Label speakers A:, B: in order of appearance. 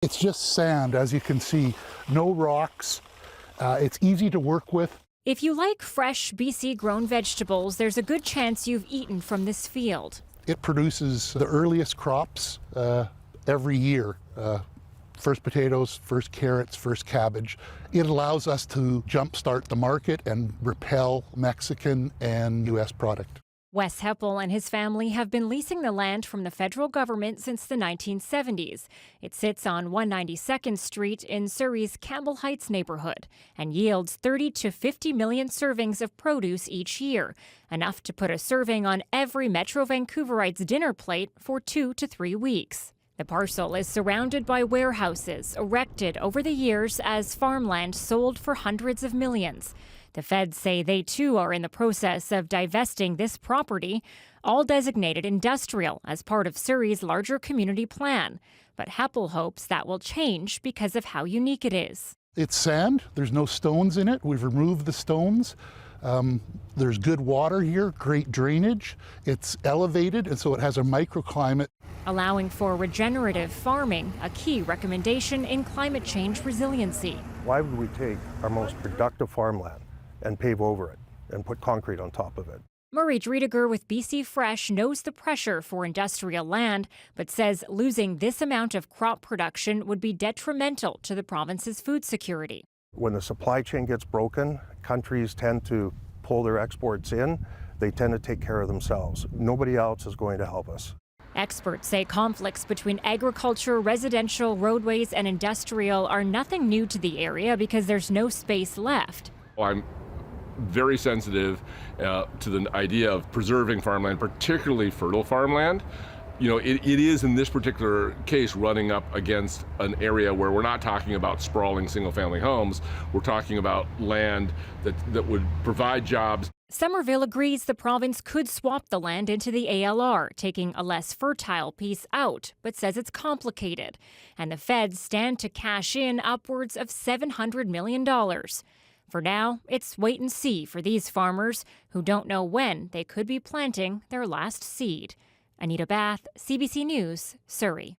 A: It's just sand, as you can see, no rocks. It's easy to work with.
B: If you like fresh BC-grown vegetables, there's a good chance you've eaten from this field.
A: It produces the earliest crops every year. First potatoes, first carrots, first cabbage. It allows us to jumpstart the market and repel Mexican and U.S. product.
B: Wes Heppel and his family have been leasing the land from the federal government since the 1970s. It sits on 192nd Street in Surrey's Campbell Heights neighborhood and yields 30 to 50 million servings of produce each year, enough to put a serving on every Metro Vancouverite's dinner plate for 2 to 3 weeks. The parcel is surrounded by warehouses erected over the years as farmland sold for hundreds of millions. The feds say they too are in the process of divesting this property, all designated industrial as part of Surrey's larger community plan. But Heppel hopes that will change because of how unique it is.
A: It's sand. There's no stones in it. We've removed the stones. There's good water here, great drainage. It's elevated, and so it has a microclimate.
B: Allowing for regenerative farming, a key recommendation in climate change resiliency.
C: Why would we take our most productive farmland and pave over it and put concrete on top of it?
B: Murray Driediger with BC Fresh knows the pressure for industrial land, but says losing this amount of crop production would be detrimental to the province's food security.
C: When the supply chain gets broken, countries tend to pull their exports in. They tend to take care of themselves. Nobody else is going to help us.
B: Experts say conflicts between agriculture, residential, roadways, and industrial are nothing new to the area because there's no space left.
D: I'm very sensitive to the idea of preserving farmland, particularly fertile farmland. You know, it is in this particular case running up against an area where we're not talking about sprawling single-family homes. We're talking about land that would provide jobs.
B: Somerville agrees the province could swap the land into the ALR, taking a less fertile piece out, but says it's complicated. And the feds stand to cash in upwards of $700 million. For now, it's wait and see for these farmers who don't know when they could be planting their last seed. Anita Bath, CBC News, Surrey.